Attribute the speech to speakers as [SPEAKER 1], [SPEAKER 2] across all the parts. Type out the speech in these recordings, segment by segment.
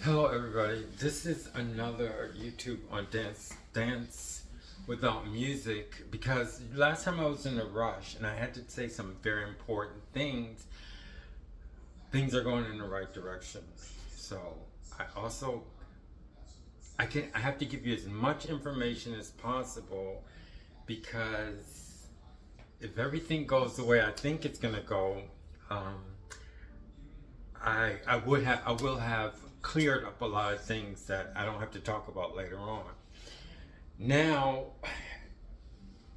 [SPEAKER 1] Hello everybody, this is another YouTube on Dance Without Music, because last time I was in a rush and I had to say some very important things. Things are going in the right direction. So I have to give you as much information as possible, because if everything goes the way I think it's gonna go, um, I will have cleared up a lot of things that I don't have to talk about later on. Now,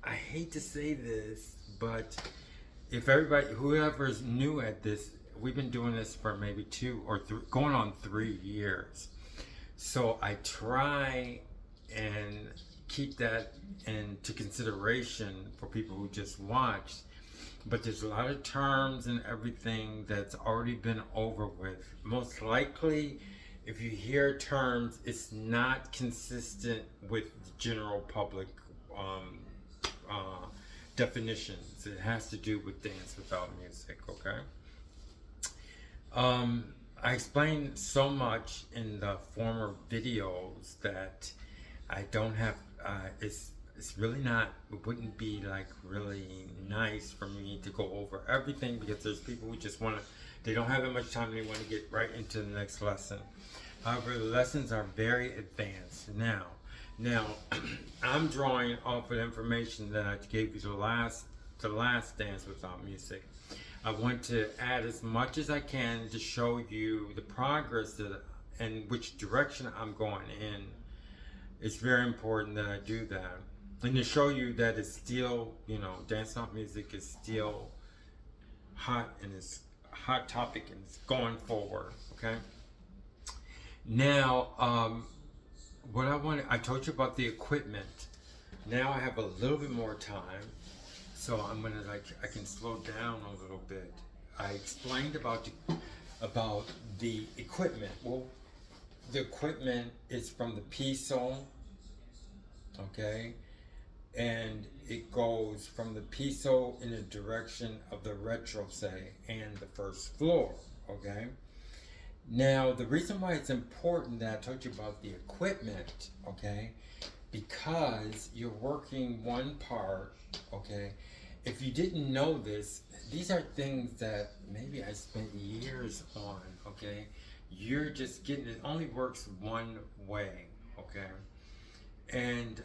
[SPEAKER 1] I hate to say this, but if everybody, whoever's new at this, we've been doing this for maybe 2 or 3, going on 3 years. So I try and keep that into consideration for people who just watch. But there's a lot of terms and everything that's already been over with. Most likely, if you hear terms, it's not consistent with the general public definitions. It has to do with Dance Without Music, okay? I explained so much in the former videos that I don't have, it's really not, it wouldn't be like really nice for me to go over everything, because there's people who just want to, they don't have that much time, they want to get right into the next lesson. However, the lessons are very advanced. Now, I'm drawing off of information that I gave you the last Dance Without Music. I want to add as much as I can to show you the progress and which direction I'm going in. It's very important that I do that. And to show you that it's still, Dance Without Music is still hot, and it's a hot topic, and it's going forward, okay? Now, I told you about the equipment. Now I have a little bit more time, so I can slow down a little bit. I explained about the equipment. Well, the equipment is from the piso, okay? And it goes from the piso in the direction of the chaussée and the first floor, okay? Now, the reason why it's important that I told you about the equipment, okay, because you're working one part, okay? If you didn't know this, these are things that maybe I spent years on, okay? You're just getting, it only works one way, okay? And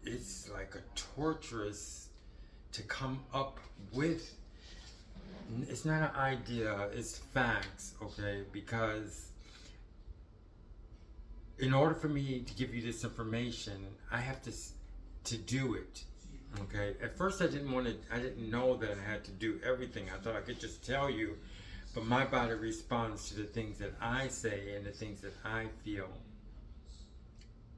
[SPEAKER 1] it's like a torturous to come up with. It's not an idea, it's facts, okay? Because in order for me to give you this information, I have to do it, okay? At first I didn't know that I had to do everything. I thought I could just tell you, but my body responds to the things that I say and the things that I feel.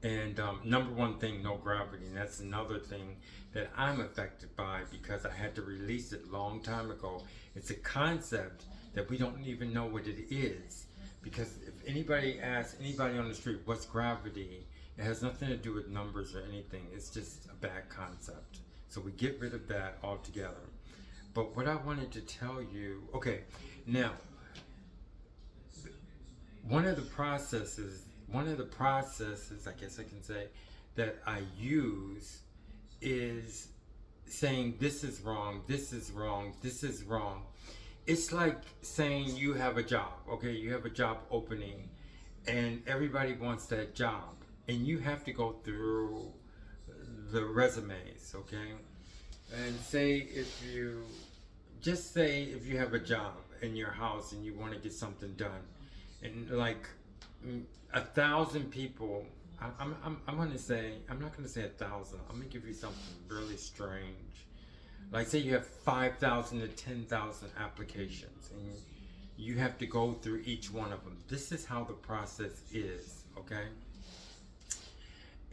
[SPEAKER 1] And number one thing, no gravity. And that's another thing that I'm affected by, because I had to release it a long time ago. It's a concept that we don't even know what it is. Because if anybody asks anybody on the street, what's gravity? It has nothing to do with numbers or anything. It's just a bad concept. So we get rid of that altogether. But what I wanted to tell you, okay, now, one of the processes, I guess I can say, that I use is saying this is wrong, this is wrong, this is wrong. It's like saying you have a job, okay? You have a job opening and everybody wants that job, and you have to go through the resumes, okay? And say if you have a job in your house and you want to get something done, and like 1,000 people, I'm gonna say, I'm not gonna say 1,000, I'm gonna give you something really strange. Like say you have 5,000 to 10,000 applications, and you have to go through each one of them. This is how the process is, okay?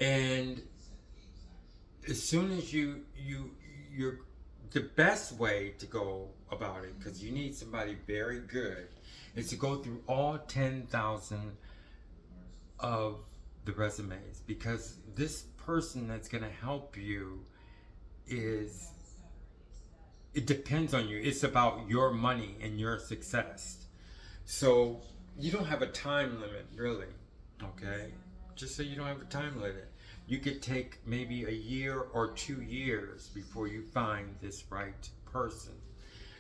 [SPEAKER 1] And as soon as you're the best way to go about it, because you need somebody very good, is to go through all 10,000 of the resumes, because this person that's going to help you it depends on you. It's about your money and your success. So you don't have a time limit, really, okay? Just so you don't have a time limit. You could take maybe a year or 2 years before you find this right person.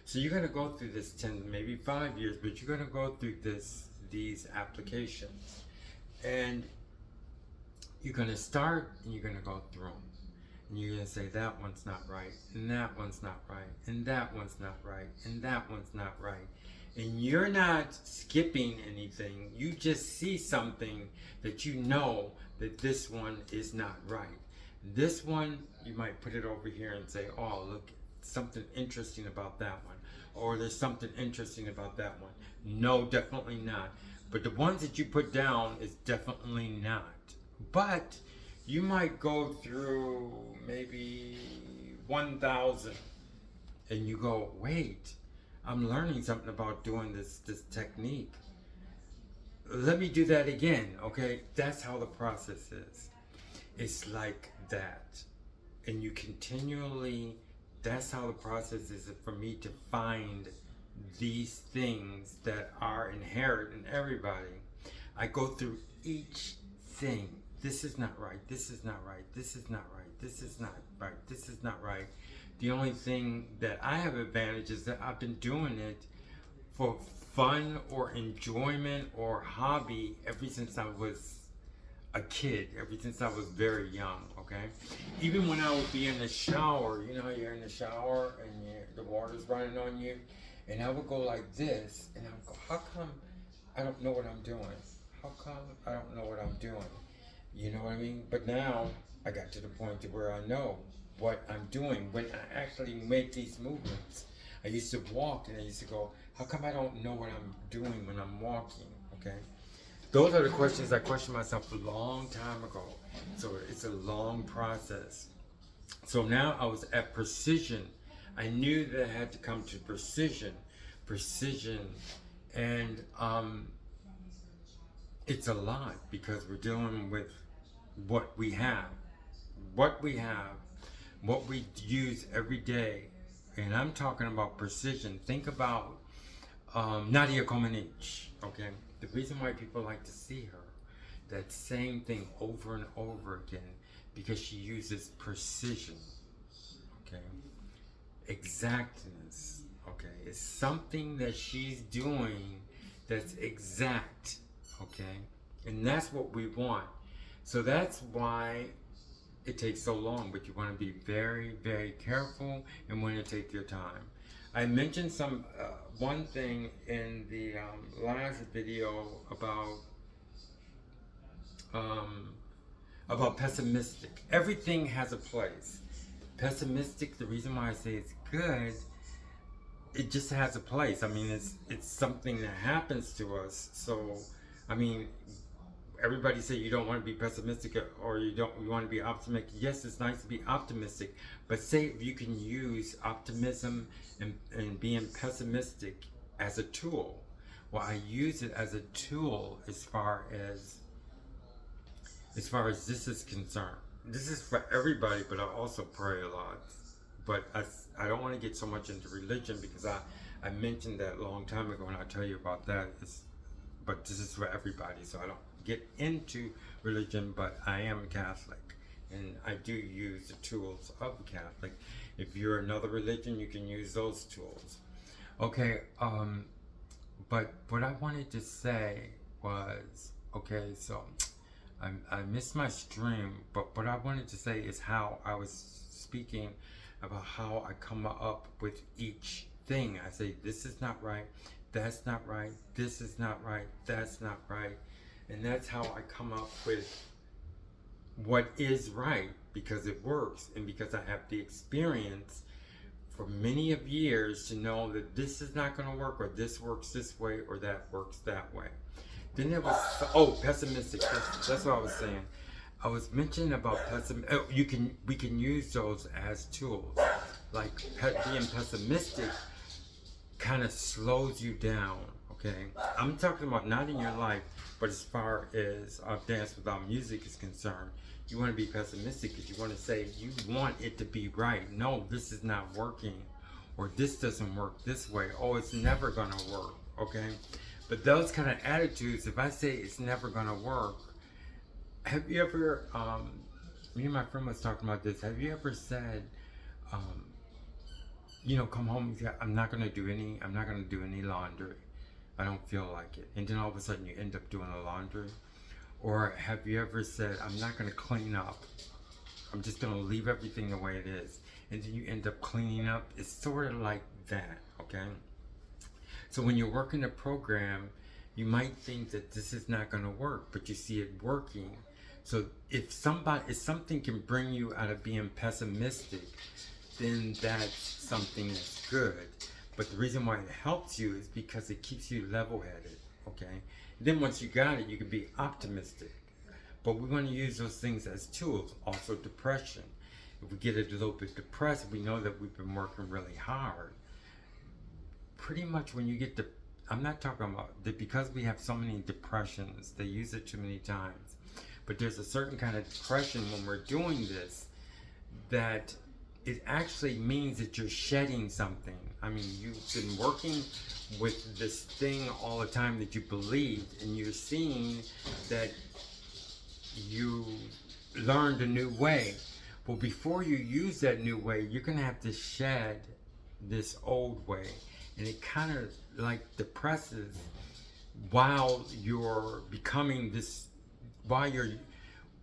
[SPEAKER 1] So you're gonna go through this 10, maybe 5 years, but you're gonna go through these applications. And you're gonna start and you're gonna go through them. And you're gonna say, that one's not right, and that one's not right, and that one's not right, and that one's not right. And you're not skipping anything. You just see something that you know that this one is not right. This one, you might put it over here and say, oh, look, something interesting about that one. Or there's something interesting about that one. No, definitely not. But the ones that you put down is definitely not. But you might go through maybe 1,000 and you go, wait, I'm learning something about doing this technique. Let me do that again, okay? That's how the process is. It's like that. And you continually, that's how the process is for me to find these things that are inherent in everybody. I go through each thing. This is not right. This is not right. This is not right. This is not right. This is not right. The only thing that I have advantage is that I've been doing it for fun or enjoyment or hobby ever since I was a kid, ever since I was very young, okay? Even when I would be in the shower, you know, you're in the shower and the water's running on you, and I would go like this, and I would go, how come I don't know what I'm doing? How come I don't know what I'm doing? You know what I mean? But now I got to the point to where I know what I'm doing when I actually make these movements. I used to walk and I used to go, how come I don't know what I'm doing when I'm walking, okay? Those are the questions I questioned myself a long time ago. So it's a long process. So now I was at precision. I knew that I had to come to precision. And it's a lot because we're dealing with what we have, what we use every day. And I'm talking about precision. Think about Nadia Comaneci, okay? The reason why people like to see her, that same thing over and over again, because she uses precision, okay? Exactness, okay? It's something that she's doing that's exact, okay? And that's what we want. So that's why it takes so long, but you want to be very, very careful and want to take your time. I mentioned one thing in the last video about pessimistic. Everything has a place. Pessimistic, the reason why I say it's good, it just has a place. I mean, it's something that happens to us. So, I mean, everybody say you don't want to be pessimistic or you want to be optimistic. Yes, it's nice to be optimistic, but say if you can use optimism and being pessimistic as a tool. Well, I use it as a tool as far as this is concerned. This is for everybody, but I also pray a lot. But I don't want to get so much into religion because I mentioned that a long time ago, and I'll tell you about that. But this is for everybody, so I don't get into religion, but I am Catholic, and I do use the tools of the Catholic. If you're another religion, you can use those tools. Okay, but what I wanted to say was, okay, so I missed my stream, but what I wanted to say is how I was speaking about how I come up with each thing. I say, this is not right, that's not right, this is not right, that's not right. And that's how I come up with what is right, because it works and because I have the experience for many of years to know that this is not going to work, or this works this way, or that works that way. Then there was, pessimistic. That's what I was saying. I was mentioning about pessimism. We can use those as tools. Like being pessimistic kind of slows you down. Okay, I'm talking about not in your life, but as far as Dance Without Music is concerned, you want to be pessimistic because you want to say you want it to be right. No, this is not working, or this doesn't work this way. Oh, it's never gonna work. Okay, But those kind of attitudes, if I say it's never going to work, have you ever, me and my friend was talking about this, have you ever said, um, come home, I'm not going to do any laundry. I don't feel like it. And then all of a sudden you end up doing the laundry. Or have you ever said, I'm not going to clean up. I'm just going to leave everything the way it is. And then you end up cleaning up. It's sort of like that, okay? So when you're working a program, you might think that this is not going to work, but you see it working. So if something can bring you out of being pessimistic, then that's something that's good. But the reason why it helps you is because it keeps you level-headed, okay? Then once you got it, you can be optimistic. But we want to use those things as tools. Also depression. If we get a little bit depressed, we know that we've been working really hard. Pretty much when you get I'm not talking about that because we have so many depressions, they use it too many times. But there's a certain kind of depression when we're doing this that it actually means that you're shedding something. I mean, you've been working with this thing all the time that you believed, and you're seeing that you learned a new way. Well, before you use that new way, you're going to have to shed this old way. And it kind of like depresses while you're becoming this,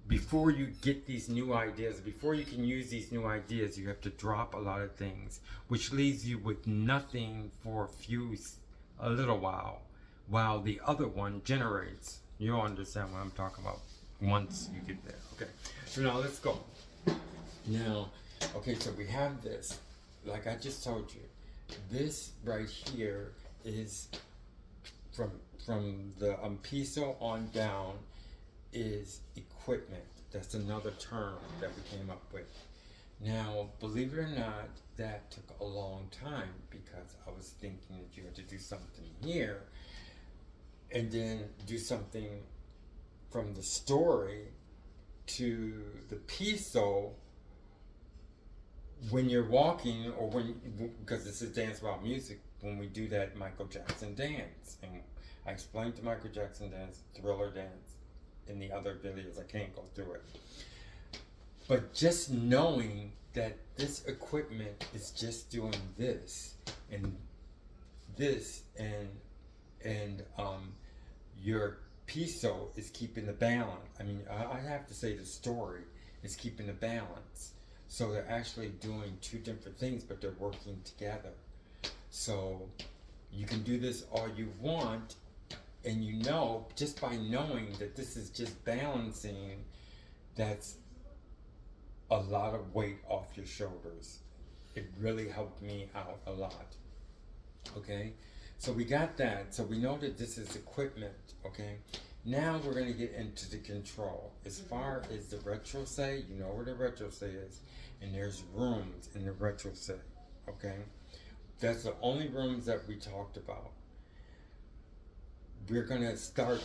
[SPEAKER 1] before you get these new ideas, before you can use these new ideas, you have to drop a lot of things, which leaves you with nothing for a little while the other one generates. You'll understand what I'm talking about once you get there. Okay, so now let's go. Now, okay, so we have this, like I just told you, this right here is from the piso on down is equipment. That's another term that we came up with. Now, believe it or not, that took a long time because I was thinking that you had to do something here and then do something from the story to the piso when you're walking, or because this is dance about music, when we do that Michael Jackson dance. And I explained to Michael Jackson dance, Thriller dance, in the other videos. I can't go through it. But just knowing that this equipment is just doing this and this, and your piso is keeping the balance. I mean, I have to say the story is keeping the balance. So they're actually doing two different things, but they're working together. So you can do this all you want, and just by knowing that this is just balancing, that's a lot of weight off your shoulders. It really helped me out a lot. Okay, so we got that. So we know that this is equipment. Okay, now we're going to get into the control. As far as the chaussée, you know where the chaussée is, and there's rooms in the chaussée. Okay, that's the only rooms that we talked about. We're going to start,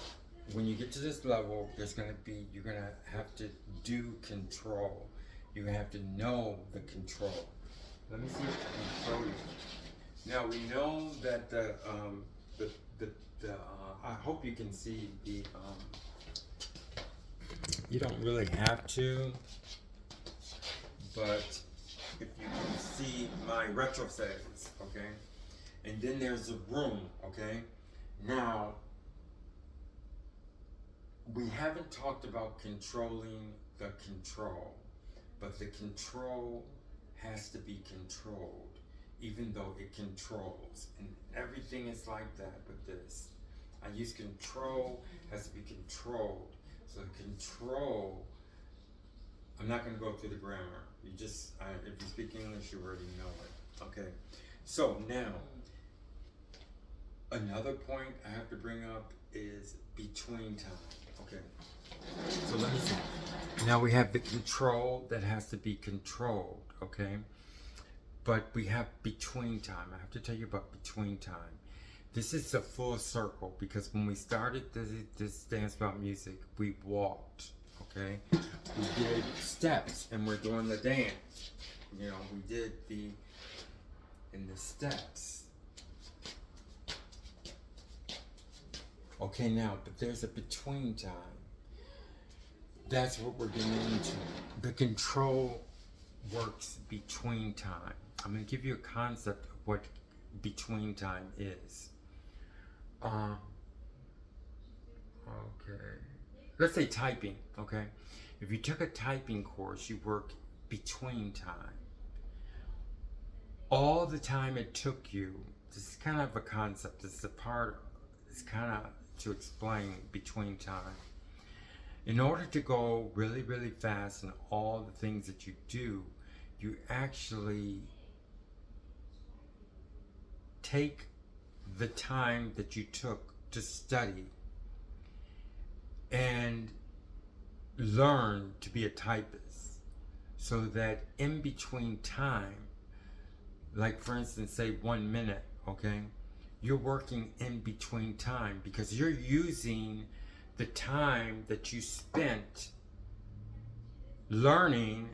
[SPEAKER 1] when you get to this level, you're going to have to do control. You have to know the control. Let me see if I can show you. Now we know that I hope you can see the, you don't really have to, but if you can see my retrocesses, okay? And then there's a room, okay? Now, we haven't talked about controlling the control, but the control has to be controlled, even though it controls. And everything is like that with this. I use control, has to be controlled. So the control, I'm not going to go through the grammar. If you speak English, you already know it. Okay. So now, another point I have to bring up is between time. Okay. So let me see. Now we have the control that has to be controlled. Okay. But we have between time. I have to tell you about between time. This is a full circle because when we started this dance about music, we walked, okay? We did steps and we're doing the dance. You know, we did the steps. Okay, now, but there's a between time. That's what we're getting into. The control works between time. I'm going to give you a concept of what between time is. Um, okay. Let's say typing, okay? If you took a typing course, you work between time. All the time it took you, this is kind of a concept, this is a part, it's kind of to explain between time. In order to go really, really fast in all the things that you do, you actually take the time that you took to study and learn to be a typist, so that in between time, like for instance, say 1 minute, okay, you're working in between time because you're using the time that you spent learning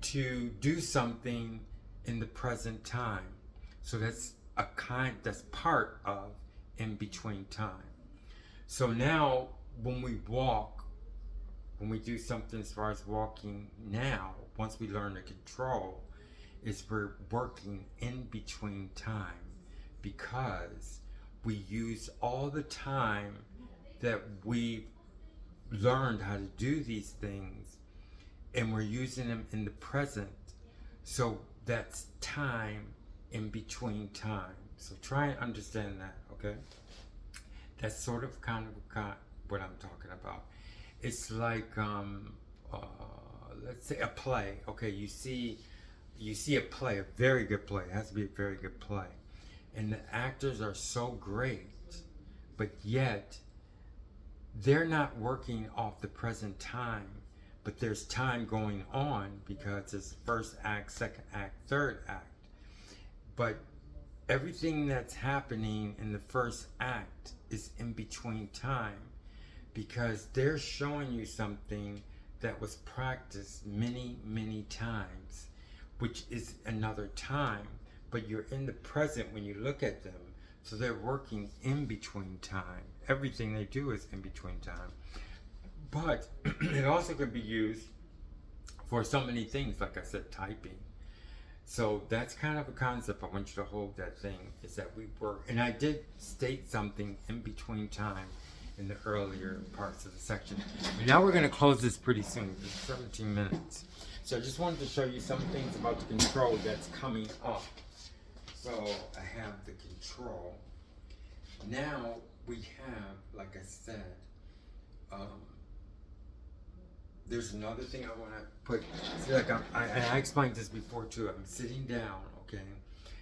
[SPEAKER 1] to do something in the present time. So that's part of in between time. So now when we walk, when we do something as far as walking now, once we learn to control, is we're working in between time because we use all the time that we learned how to do these things and we're using them in the present. So that's time in between time. So try and understand that, okay? That's sort of kind of what I'm talking about. It's like, let's say a play. Okay, you see a play, a very good play. It has to be a very good play. And the actors are so great, but yet they're not working off the present time, but there's time going on because it's first act, second act, third act. But everything that's happening in the first act is in between time because they're showing you something that was practiced many, many times, which is another time, but you're in the present when you look at them. So they're working in between time. Everything they do is in between time. But it also can be used for so many things, like I said, typing. So that's kind of a concept I want you to hold that thing, is that we work, and I did state something in between time in the earlier parts of the section. But now we're going to close this pretty soon. It's 17 minutes. So I just wanted to show you some things about the control that's coming up. So I have the control. Now we have, like I said, there's another thing I want to put. See, like I explained this before too. I'm sitting down, okay?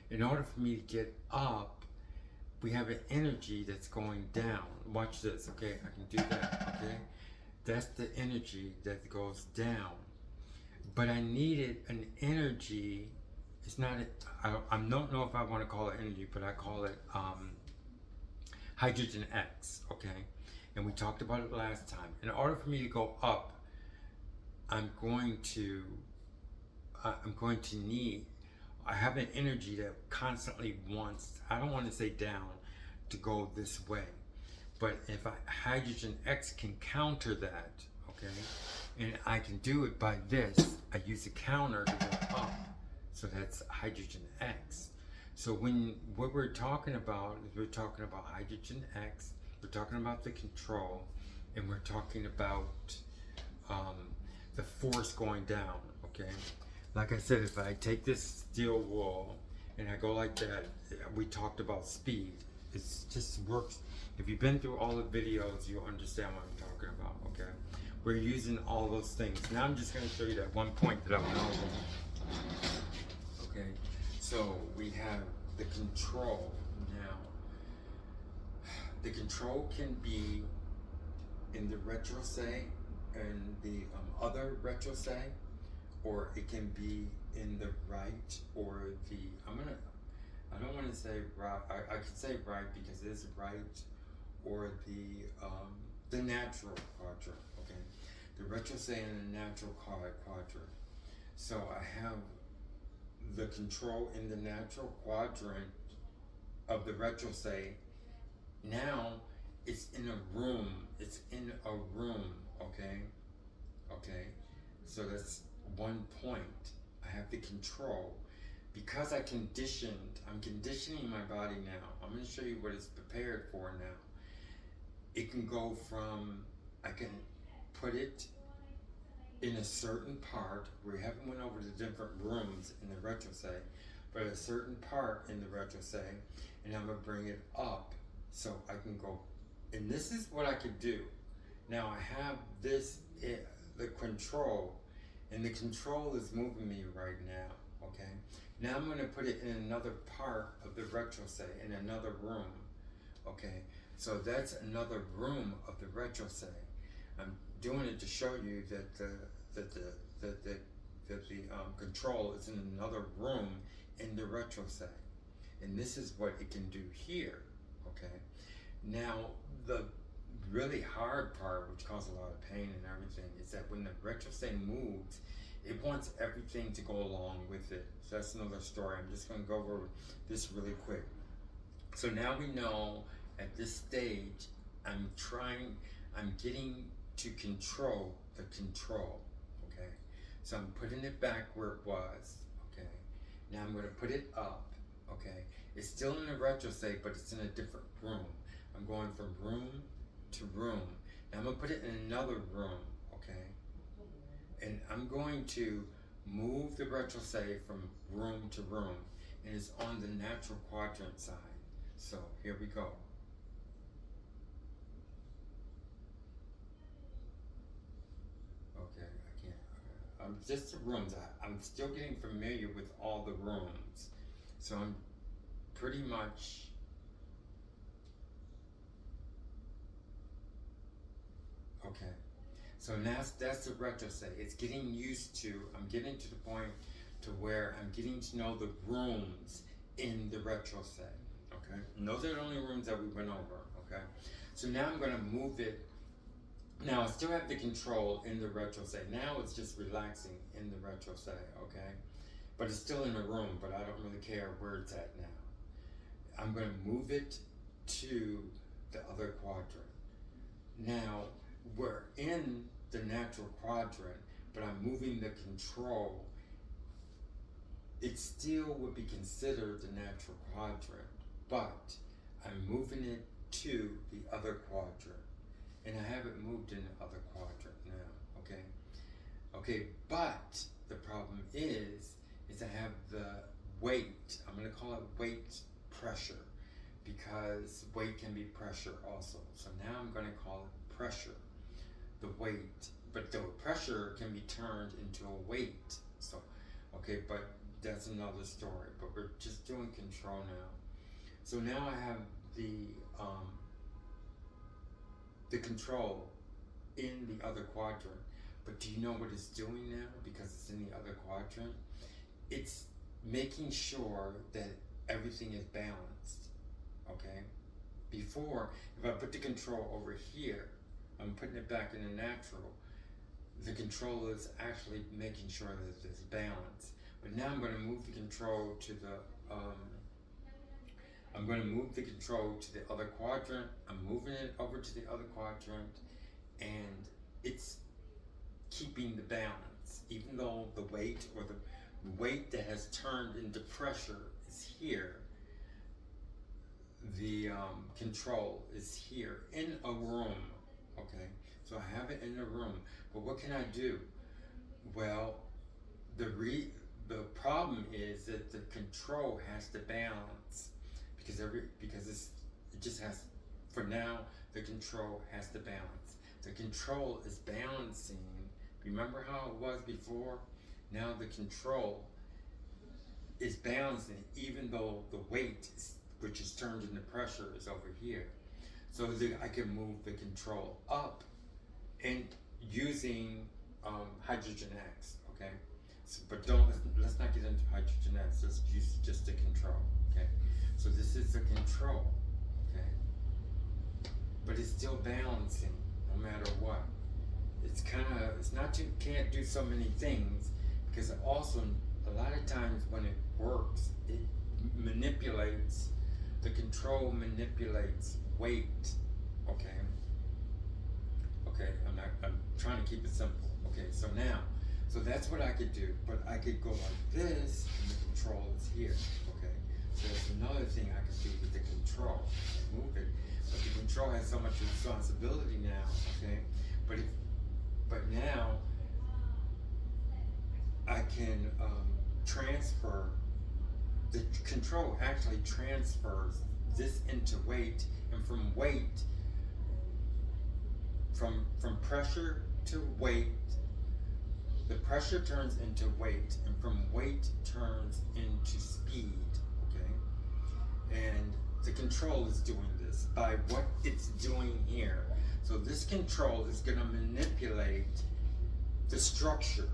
[SPEAKER 1] In order for me to get up, we have an energy that's going down. Watch this, okay? I can do that, okay? That's the energy that goes down. But I needed an energy. It's not. I don't know if I want to call it energy, but I call it hydrogen X, okay? And we talked about it last time. In order for me to go up, I'm going to need, I have an energy that constantly wants, I don't want to say down, to go this way. But if hydrogen X can counter that, okay, and I can do it by this, I use a counter to go up. So that's hydrogen X. So what we're talking about is we're talking about hydrogen X, we're talking about the control, and we're talking about the force going down, okay? Like I said, if I take this steel wool and I go like that, we talked about speed. It just works. If you've been through all the videos, you'll understand what I'm talking about, okay? We're using all those things. Now I'm just gonna show you that one point that I went over. Okay, so we have the control now. The control can be in the retrocé and the other retrocé, or it can be in the right or the, I don't want to say right, I could say right because it is right, or the natural quadrant, okay? The retrocé and the natural quadrant. So I have the control in the natural quadrant of the retrocé, Now it's in a room. It's in a room, okay? Okay? So that's one point. I have the control. Because I'm conditioning my body now. I'm going to show you what it's prepared for now. It can go from, I can put it in a certain part. We haven't went over the different rooms in the retrocé, but a certain part in the retrocé, and I'm going to bring it up so I can go. And this is what I could do. Now I have this, the control, and the control is moving me right now, okay? Now I'm going to put it in another part of the retrocé, in another room, okay? So that's another room of the retrocé. I'm doing it to show you that the control is in another room in the retrocé, and this is what it can do here, okay? Now the really hard part, which causes a lot of pain and everything, is that when the retrocé moves, it wants everything to go along with it. So that's another story. I'm just going to go over this really quick. So now we know at this stage, I'm getting to control the control, okay? So I'm putting it back where it was, okay? Now I'm going to put it up, okay? It's still in the retrocé, but it's in a different room. I'm going from room to room. Now I'm going to put it in another room, okay? And I'm going to move the retrocé from room to room, and it's on the natural quadrant side. So here we go. Okay, I can't. Just the rooms. I'm still getting familiar with all the rooms, so I'm pretty much. Okay. So now that's the retrocé. It's getting used to, I'm getting to the point to where I'm getting to know the rooms in the retrocé, okay? And those are the only rooms that we went over, okay? So now I'm going to move it. Now I still have the control in the retrocé. Now it's just relaxing in the retrocé, okay? But it's still in the room, but I don't really care where it's at now. I'm going to move it to the other quadrant. Now, we're in the natural quadrant, but I'm moving the control. It still would be considered the natural quadrant, but I'm moving it to the other quadrant. And I have it moved in the other quadrant now, okay? Okay, but the problem is I have the weight. I'm gonna call it weight pressure, because weight can be pressure also. So now I'm gonna call it pressure. The weight, but the pressure can be turned into a weight. So, okay, but that's another story. But we're just doing control now. So now I have the control in the other quadrant. But do you know what it's doing now? Because it's in the other quadrant, it's making sure that everything is balanced. Okay. Before, if I put the control over here, I'm putting it back in the natural. The control is actually making sure that there's balance. But now I'm going to move the control to the, I'm going to move the control to the other quadrant. I'm moving it over to the other quadrant, and it's keeping the balance. Even though the weight, or the weight that has turned into pressure is here, the control is here in a room. Okay, so I have it in the room, but what can I do? Well, the problem is that the control has to balance, because it just has, for now, the control has to balance. The control is balancing. Remember how it was before? Now the control is balancing, even though the weight, which is turned into pressure, is over here. So I can move the control up, and using hydrogen X, okay? So, but let's not get into hydrogen X. Let's use just the control, okay? So this is the control, okay? But it's still balancing no matter what. Can't do so many things, because also a lot of times when it works, it manipulates. The control manipulates weight, okay? Okay, I'm trying to keep it simple. Okay, so that's what I could do, but I could go like this, and the control is here, okay? So there's another thing I could do with the control, move it, but the control has so much responsibility now, okay? But now, I can transfer, the control actually transfers this into weight, and from weight, from pressure to weight, the pressure turns into weight, and from weight turns into speed, okay? And the control is doing this by what it's doing here. So this control is going to manipulate the structure,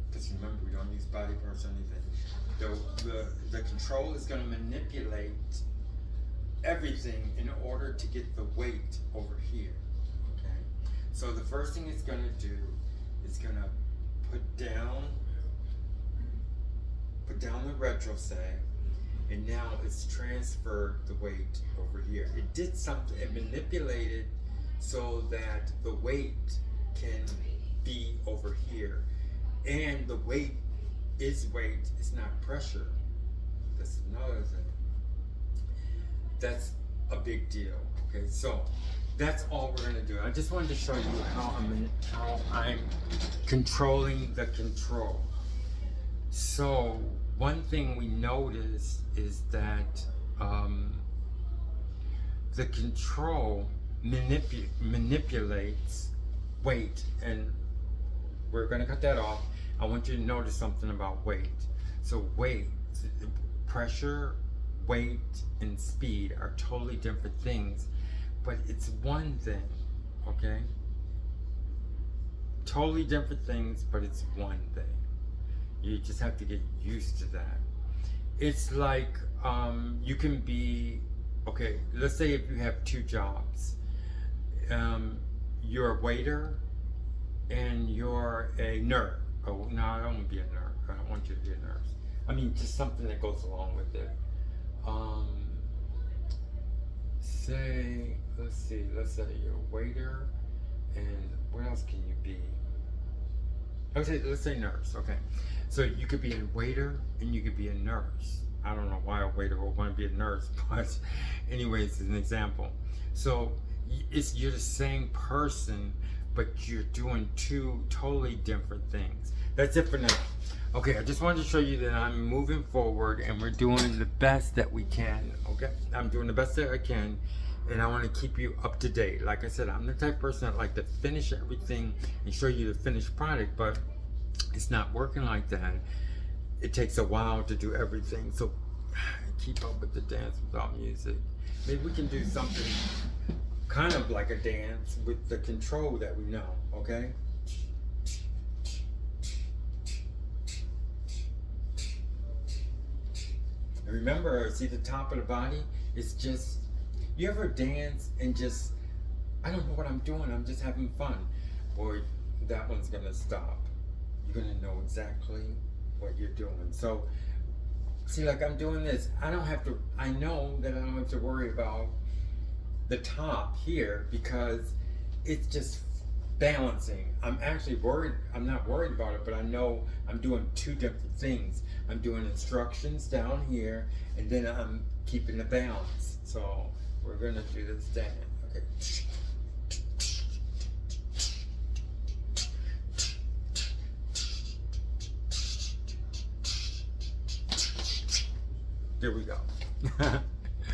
[SPEAKER 1] because remember, we don't use body parts or anything. The control is going to manipulate everything in order to get the weight over here, okay? So the first thing it's going to do is going to put down the retrocé, and now it's transferred the weight over here. It did something, it manipulated so that the weight can be over here. And the weight is weight, it's not pressure. That's another thing. That's a big deal. Okay, so that's all we're gonna do. I just wanted to show you how I'm controlling the control. So one thing we notice is that the control manipulates weight, and we're going to cut that off. I want you to notice something about weight. So weight, pressure, weight, and speed are totally different things, but it's one thing, okay? Totally different things, but it's one thing. You just have to get used to that. It's like you can be, okay, let's say if you have two jobs. You're a waiter and you're a nurse. Oh, no, I don't want to be a nurse. I don't want you to be a nurse. I mean, just something that goes along with it. Let's say you're a waiter, and what else can you be? Okay, let's say nurse, okay. So you could be a waiter and you could be a nurse. I don't know why a waiter would want to be a nurse, but anyways, it's an example. So you're the same person, but you're doing two totally different things. That's it for now. Okay, I just wanted to show you that I'm moving forward and we're doing the best that we can, okay? I'm doing the best that I can, and I want to keep you up to date. Like I said, I'm the type of person that like to finish everything and show you the finished product, but it's not working like that. It takes a while to do everything, so keep up with the dance without music. Maybe we can do something kind of like a dance with the control that we know, okay? And remember, see the top of the body? It's just, you ever dance and just, I don't know what I'm doing, I'm just having fun. Boy, that one's gonna stop. You're gonna know exactly what you're doing. So, see, like I'm doing this, I know that I don't have to worry about the top here because it's just balancing. I'm actually worried, I'm not worried about it, but I know I'm doing two different things. I'm doing instructions down here, and then I'm keeping the balance. So we're gonna do this dance, okay. There we go.